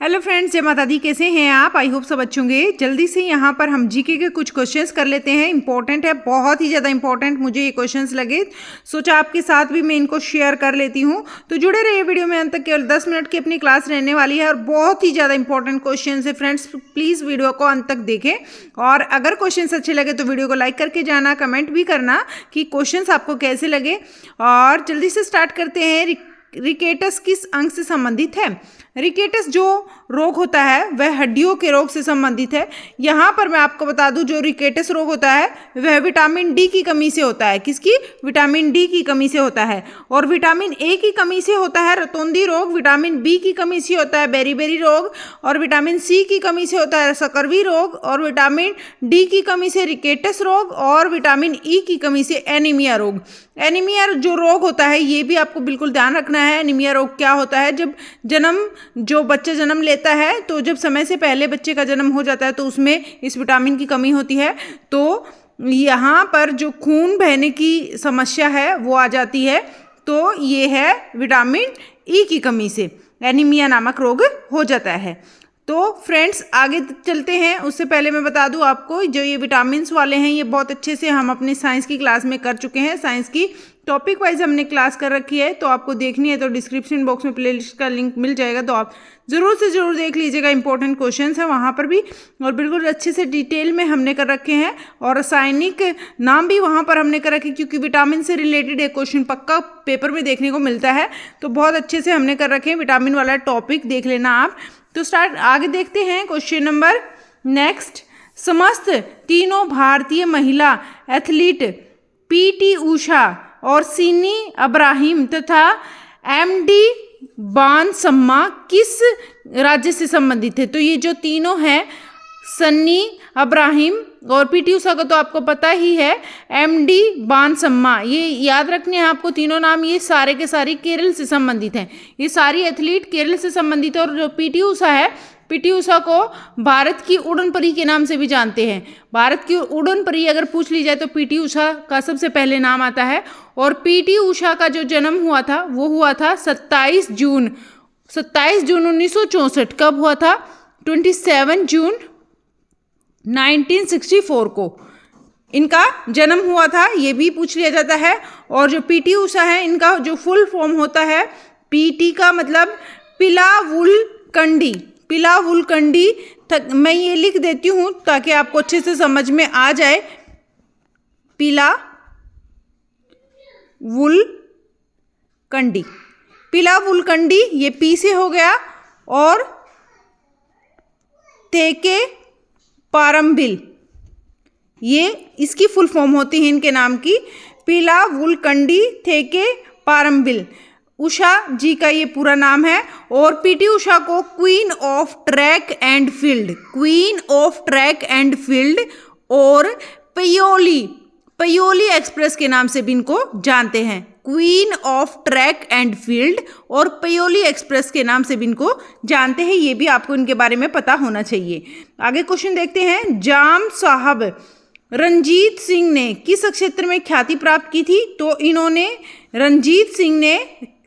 Hello friends, जय माता दी। कैसे हैं आप? आई होप सब अच्छे होंगे। जल्दी से यहाँ पर हम जीके के कुछ क्वेश्चंस कर लेते हैं। इंपॉर्टेंट है, बहुत ही ज़्यादा इंपॉर्टेंट मुझे ये क्वेश्चंस लगे, सोचा आपके साथ भी मैं इनको शेयर कर लेती हूँ। तो जुड़े रहिए वीडियो में अंत तक। केवल 10 मिनट की अपनी क्लास रहने वाली है और बहुत ही ज़्यादा इंपॉर्टेंट क्वेश्चन है फ्रेंड्स। प्लीज़ वीडियो को अंत तक देखें और अगर क्वेश्चन अच्छे लगे तो वीडियो को लाइक करके जाना, कमेंट भी करना कि क्वेश्चन आपको कैसे लगे। और जल्दी से स्टार्ट करते हैं। रिकेटस किस अंग से संबंधित है? रिकेटस जो रोग होता है वह हड्डियों के रोग से संबंधित है। यहाँ पर मैं आपको बता दूं, जो रिकेटस रोग होता है वह विटामिन डी की कमी से होता है। किसकी? विटामिन डी की कमी से होता है। और विटामिन ए की कमी से होता है रतौंधी रोग, विटामिन बी की कमी से होता है बेरीबेरी रोग, और विटामिन सी की कमी से होता है सकरवी रोग, और विटामिन डी की कमी से रिकेटस रोग, और विटामिन ई की कमी से एनीमिया रोग। एनीमिया जो रोग होता है ये भी आपको बिल्कुल ध्यान रखना है। एनीमिया रोग क्या होता है? जो बच्चा जन्म लेता है तो जब समय से पहले बच्चे का जन्म हो जाता है तो उसमें इस विटामिन की कमी होती है। तो यहाँ पर जो खून बहने की समस्या है वो आ जाती है। तो ये है विटामिन ई की कमी से एनीमिया नामक रोग हो जाता है। तो फ्रेंड्स आगे चलते हैं। उससे पहले मैं बता दूं आपको, जो ये विटामिन्स वाले हैं ये बहुत अच्छे से हम अपनी साइंस की क्लास में कर चुके हैं। साइंस की टॉपिक वाइज हमने क्लास कर रखी है, तो आपको देखनी है तो डिस्क्रिप्शन बॉक्स में प्लेलिस्ट का लिंक मिल जाएगा, तो आप ज़रूर से ज़रूर देख लीजिएगा। इंपॉर्टेंट क्वेश्चंस है वहाँ पर भी, और बिल्कुल अच्छे से डिटेल में हमने कर रखे हैं। और रासायनिक नाम भी वहाँ पर हमने कर रखे, क्योंकि विटामिन से रिलेटेड एक क्वेश्चन पक्का पेपर में देखने को मिलता है। तो बहुत अच्छे से हमने कर रखे हैं, विटामिन वाला टॉपिक देख लेना आप। तो स्टार्ट आगे देखते हैं क्वेश्चन नंबर नेक्स्ट। समस्त तीनों भारतीय महिला एथलीट पीटी उषा और सिनी अब्राहिम तथा एमडी बानसम्मा किस राज्य से संबंधित है? तो ये जो तीनों हैं, सन्नी अब्राहिम और पीटी उषा का तो आपको पता ही है, एमडी बानसम्मा, ये याद रखने हैं आपको तीनों नाम। ये सारे के सारे केरल से संबंधित हैं। ये सारी एथलीट केरल से संबंधित है। और जो पीटी उषा है, पीटी उषा को भारत की उड़न परी के नाम से भी जानते हैं। भारत की उड़न परी अगर पूछ ली जाए तो पीटी उषा का सबसे पहले नाम आता है। और पीटी उषा का जो जन्म हुआ था वो हुआ था 27 जून 1964। कब हुआ था? 27 जून 1964 को इनका जन्म हुआ था, ये भी पूछ लिया जाता है। और जो पीटी उषा है, इनका जो फुल फॉर्म होता है, पीटी का मतलब पिलावुलकंडी। पिलावुलकंडी, मैं ये लिख देती हूँ ताकि आपको अच्छे से समझ में आ जाए। पिलावुलकंडी, पिलावुलकंडी, ये पी से हो गया। और तेके पारम्बिल, ये इसकी फुल फॉर्म होती है इनके नाम की, पिलावुलकंडी थेके पारम्बिल। उषा जी का ये पूरा नाम है। और पीटी उषा को queen of track and field, queen of track and field और पयोली एक्सप्रेस के नाम से भी इनको जानते हैं। Queen of track and field और पयोली एक्सप्रेस के नाम से भी इनको जानते हैं। ये भी आपको इनके बारे में पता होना चाहिए। आगे क्वेश्चन देखते हैं। जाम साहब रंजीत सिंह ने किस क्षेत्र में ख्याति प्राप्त की थी? तो इन्होंने, रंजीत सिंह ने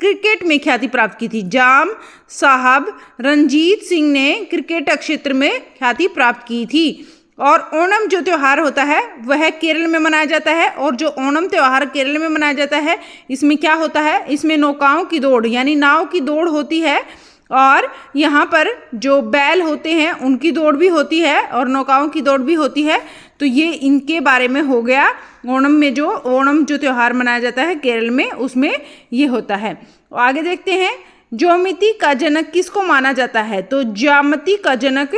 क्रिकेट में ख्याति प्राप्त की थी। जाम साहब रंजीत सिंह ने क्रिकेट क्षेत्र में ख्याति प्राप्त की थी। और ओणम जो त्यौहार होता है वह केरल में मनाया जाता है। और जो ओणम त्यौहार केरल में मनाया जाता है, इसमें क्या होता है? इसमें नौकाओं की दौड़ यानी नाव की दौड़ होती है। और यहाँ पर जो बैल होते हैं उनकी दौड़ भी होती है और नौकाओं की दौड़ भी होती है। तो ये इनके बारे में हो गया। ओणम जो त्यौहार मनाया जाता है केरल में, उसमें ये होता है। आगे देखते हैं। ज्यामिति का जनक किसको माना जाता है? तो ज्यामिति का जनक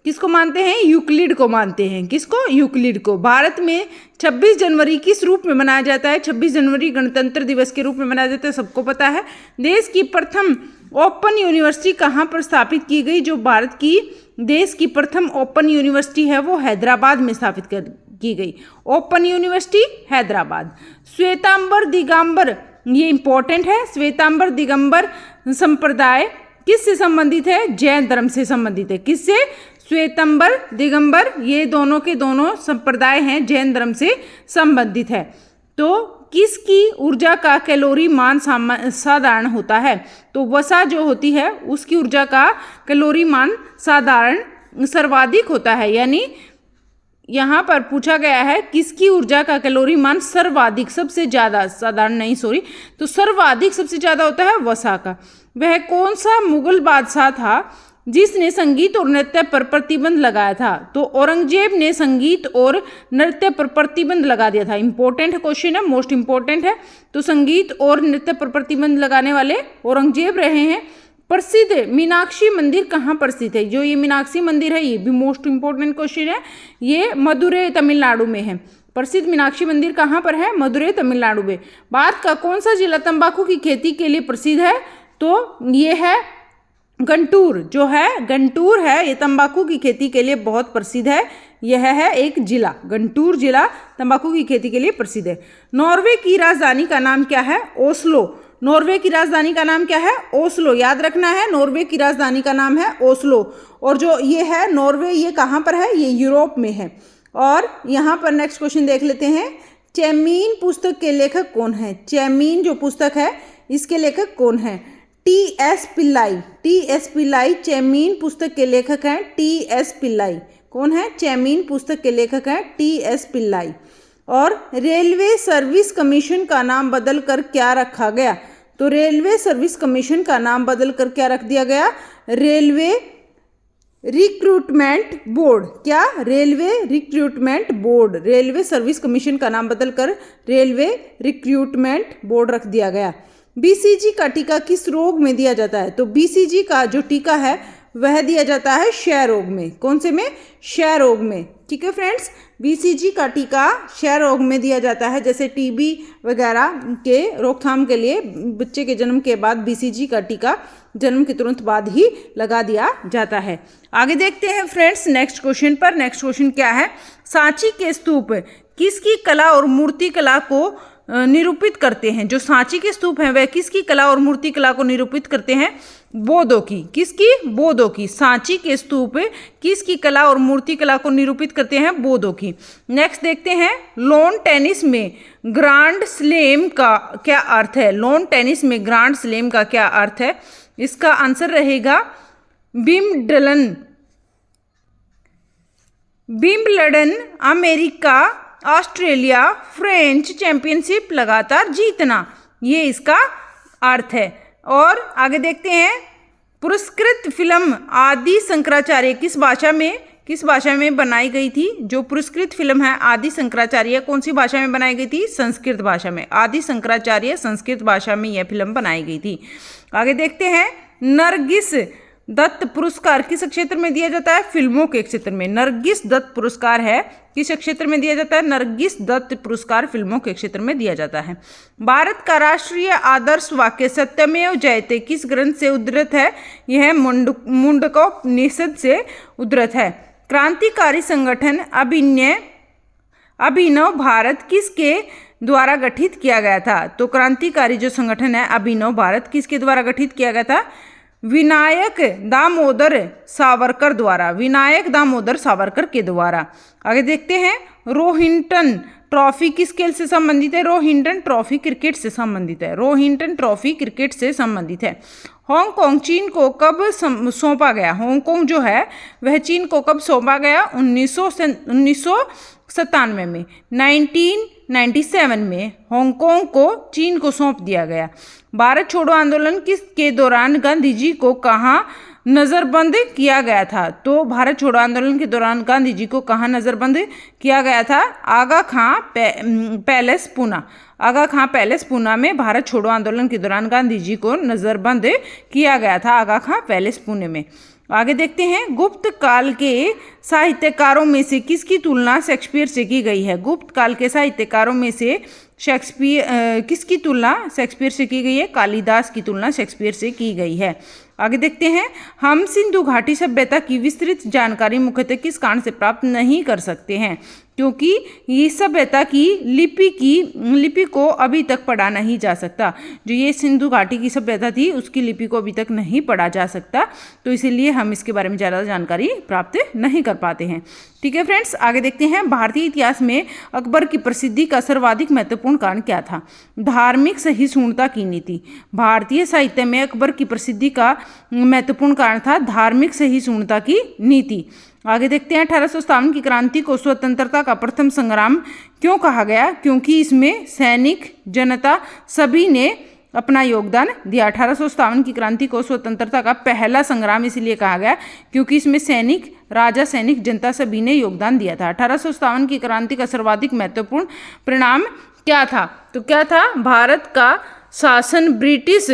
किसको मानते हैं? यूक्लिड को मानते हैं। किसको? यूक्लिड को। भारत में 26 जनवरी किस रूप में मनाया जाता है? 26 जनवरी गणतंत्र दिवस के रूप में मनाया जाता है, सबको पता है। देश की प्रथम ओपन यूनिवर्सिटी कहाँ पर स्थापित की गई? जो भारत की देश की प्रथम ओपन यूनिवर्सिटी है वो हैदराबाद में स्थापित की गई। Open university Hyderabad. श्वेतांबर दिगंबर, ये इंपॉर्टेंट है। श्वेतांबर दिगंबर संप्रदाय किससे संबंधित है? जैन धर्म से संबंधित है। किससे? श्वेतांबर दिगंबर, ये दोनों के दोनों संप्रदाय हैं, जैन धर्म से संबंधित है। तो किसकी ऊर्जा का कैलोरी मान साधारण होता है? तो वसा जो होती है उसकी ऊर्जा का कैलोरी मान सर्वाधिक होता है, यानी यहाँ पर पूछा गया है किसकी ऊर्जा का कैलोरी मान सर्वाधिक, सबसे ज़्यादा, साधारण नहीं सॉरी, तो सर्वाधिक सबसे ज़्यादा होता है वसा का। वह कौन सा मुगल बादशाह था जिसने संगीत और नृत्य पर प्रतिबंध लगाया था? तो औरंगजेब ने संगीत और नृत्य पर प्रतिबंध लगा दिया था। इंपॉर्टेंट क्वेश्चन है, मोस्ट इंपॉर्टेंट है। तो संगीत और नृत्य पर प्रतिबंध लगाने वाले औरंगजेब रहे हैं। प्रसिद्ध मीनाक्षी मंदिर कहाँ प्रसिद्ध है? जो ये मीनाक्षी मंदिर है ये भी मोस्ट इंपॉर्टेंट क्वेश्चन है, ये मदुरै तमिलनाडु में है। प्रसिद्ध मीनाक्षी मंदिर कहाँ पर है? मदुरै तमिलनाडु में। भारत का कौन सा जिला तंबाकू की खेती के लिए प्रसिद्ध है? तो ये है गंटूर, जो है गंटूर है, ये तंबाकू की खेती के लिए बहुत प्रसिद्ध है। यह है एक जिला, गंटूर जिला तंबाकू की खेती के लिए प्रसिद्ध है। नॉर्वे की राजधानी का नाम क्या है? ओस्लो। नॉर्वे की राजधानी का नाम क्या है? ओस्लो, याद रखना है, नॉर्वे की राजधानी का नाम है ओस्लो। और जो ये है नॉर्वे, ये कहाँ पर है? ये यूरोप में है। और यहाँ पर नेक्स्ट क्वेश्चन देख लेते हैं, चेमीन पुस्तक के लेखक कौन है? चेमीन जो पुस्तक है इसके लेखक कौन है? टी.एस. पिल्लाई। टी.एस. पिल्लाई चेमीन पुस्तक के लेखक हैं। टी.एस. पिल्लाई कौन है? चेमीन पुस्तक के लेखक हैं टी.एस. पिल्लाई। और रेलवे सर्विस कमीशन का नाम बदलकर क्या रखा गया? तो रेलवे सर्विस कमीशन का नाम बदलकर क्या रख दिया गया? Railway recruitment board. क्या? Railway recruitment board. Railway service commission का नाम बदलकर रेलवे रिक्रूटमेंट बोर्ड रख दिया गया। बीसीजी का टीका किस रोग में दिया जाता है? तो बीसीजी का जो टीका है वह दिया जाता है क्षय रोग में। कौन से में? क्षय रोग में। ठीक है फ्रेंड्स, बीसीजी का टीका क्षय रोग में दिया जाता है। जैसे टीबी वगैरह के रोकथाम के लिए बच्चे के जन्म के बाद बीसीजी का टीका जन्म के तुरंत बाद ही लगा दिया जाता है। आगे देखते हैं फ्रेंड्स नेक्स्ट क्वेश्चन पर। नेक्स्ट क्वेश्चन क्या है? सांची के स्तूप किसकी कला और मूर्ति कला को निरूपित करते हैं? जो सांची के स्तूप हैं वह किसकी कला और मूर्ति कला को निरूपित करते हैं? बौद्धों की। किसकी? बौद्धों की। सांची के स्तूप किसकी कला और मूर्ति कला को निरूपित करते हैं? बौद्धों की। नेक्स्ट देखते हैं, लॉन टेनिस में ग्रांड स्लैम का क्या अर्थ है? लॉन टेनिस में ग्रांड स्लैम का क्या अर्थ है? इसका आंसर रहेगा Wimbledon, America, Australia, French championship लगातार जीतना, ये इसका अर्थ है। और आगे देखते हैं, पुरस्कृत फिल्म आदि शंकराचार्य किस भाषा में बनाई गई थी? जो पुरस्कृत फिल्म है आदि शंकराचार्य कौन सी भाषा में बनाई गई थी? संस्कृत भाषा में। आदि शंकराचार्य संस्कृत भाषा में यह फिल्म बनाई गई थी। आगे देखते हैं, नरगिस दत्त पुरस्कार किस क्षेत्र में दिया जाता है? फिल्मों के क्षेत्र में। नरगिस दत्त पुरस्कार है किस क्षेत्र में दिया जाता है? नरगिस दत्त पुरस्कार फिल्मों के क्षेत्र में दिया जाता है। भारत का राष्ट्रीय आदर्श वाक्य सत्यमेव जयते किस ग्रंथ से उद्धृत है? यह मुंडकोपनिषद से उद्धृत है। क्रांतिकारी संगठन अभिनव भारत किसके द्वारा गठित किया गया था? तो क्रांतिकारी जो संगठन है अभिनव भारत किसके द्वारा गठित किया गया था? विनायक दामोदर सावरकर द्वारा। विनायक दामोदर सावरकर के द्वारा। आगे देखते हैं, रोहिंटन ट्रॉफी किस खेल से संबंधित है? रोहिंटन ट्रॉफी क्रिकेट से संबंधित है। रोहिंटन ट्रॉफी क्रिकेट से संबंधित है। हांगकांग चीन को कब सौंपा गया? हांगकांग जो है वह चीन को कब सौंपा गया? 1997 में। 1997 में हांगकांग को चीन को सौंप दिया गया। भारत छोड़ो आंदोलन के दौरान गांधी जी को कहाँ नज़रबंद किया गया था? तो भारत छोड़ो आंदोलन के दौरान गांधी जी को कहाँ नज़रबंद किया गया था? आगा खां पैलेस पूना। आगा खां पैलेस पूना में भारत छोड़ो आंदोलन के दौरान गांधी जी को नज़रबंद किया गया था, आगा खां पैलेस पुणे में। आगे देखते हैं, गुप्त काल के साहित्यकारों में से किसकी तुलना शेक्सपियर से की गई है? गुप्त काल के साहित्यकारों में से किसकी तुलना शेक्सपियर से की गई है? कालिदास की तुलना शेक्सपियर से की गई है। आगे देखते हैं, हम सिंधु घाटी सभ्यता की विस्तृत जानकारी मुख्यतः किस कारण से प्राप्त नहीं कर सकते हैं? क्योंकि ये सभ्यता की लिपि को अभी तक पढ़ा नहीं जा सकता। जो ये सिंधु घाटी की सभ्यता थी उसकी लिपि को अभी तक नहीं पढ़ा जा सकता, तो इसीलिए हम इसके बारे में ज़्यादा जानकारी प्राप्त नहीं कर पाते हैं। ठीक है फ्रेंड्स, आगे देखते हैं। भारतीय इतिहास में अकबर की प्रसिद्धि का सर्वाधिक महत्वपूर्ण कारण क्या था? धार्मिक सहिष्णुता की नीति। भारतीय साहित्य में अकबर की प्रसिद्धि का महत्वपूर्ण कारण था धार्मिक सहिष्णुता की नीति। आगे देखते हैं। 1857 की क्रांति को स्वतंत्रता का प्रथम संग्राम क्यों कहा गया? क्योंकि इसमें सैनिक, जनता सभी ने अपना योगदान दिया। 1857 की क्रांति को स्वतंत्रता का पहला संग्राम इसलिए कहा गया क्योंकि इसमें सैनिक, राजा, सैनिक, जनता सभी ने योगदान दिया था। 1857 की क्रांति का सर्वाधिक महत्वपूर्ण परिणाम क्या था? तो क्या था? भारत का शासन ब्रिटिश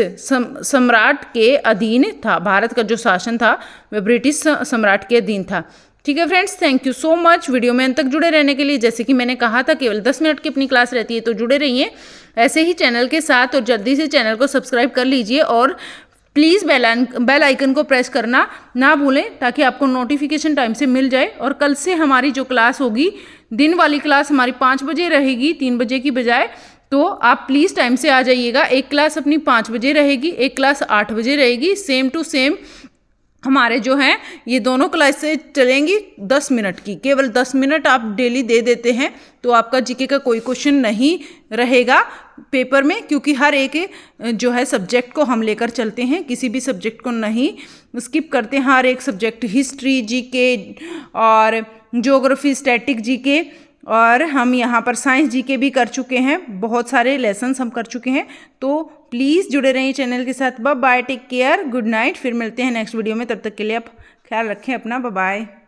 सम्राट के अधीन था। भारत का जो शासन था वह ब्रिटिश सम्राट के अधीन था। ठीक है friends, thank you so much video में अंत तक जुड़े रहने के लिए। जैसे कि मैंने कहा था केवल 10 मिनट की अपनी क्लास रहती है, तो जुड़े रहिए ऐसे ही चैनल के साथ, और जल्दी से चैनल को सब्सक्राइब कर लीजिए और प्लीज़ बेल आइकन को प्रेस करना ना भूलें ताकि आपको नोटिफिकेशन टाइम से मिल जाए। और कल से हमारी जो क्लास होगी, दिन वाली क्लास हमारी 5 बजे रहेगी, 3 बजे की बजाय, तो आप प्लीज़ टाइम से आ जाइएगा। एक क्लास अपनी 5 बजे रहेगी, एक क्लास 8 बजे रहेगी। सेम टू सेम हमारे जो हैं ये दोनों क्लासेस चलेंगी 10 मिनट की। केवल 10 मिनट आप डेली दे देते हैं तो आपका जीके का कोई क्वेश्चन नहीं रहेगा पेपर में, क्योंकि हर एक जो है सब्जेक्ट को हम लेकर चलते हैं, किसी भी सब्जेक्ट को नहीं स्किप करते। हर एक सब्जेक्ट, हिस्ट्री, जीके और ज्योग्राफी, स्टैटिक जीके, और हम यहाँ पर साइंस जीके भी कर चुके हैं। बहुत सारे लेसन्स हम कर चुके हैं, तो प्लीज़ जुड़े रहिए चैनल के साथ। Bye bye, take care, good night. फिर मिलते हैं नेक्स्ट वीडियो में, तब तक के लिए आप ख्याल रखें अपना। Bye bye.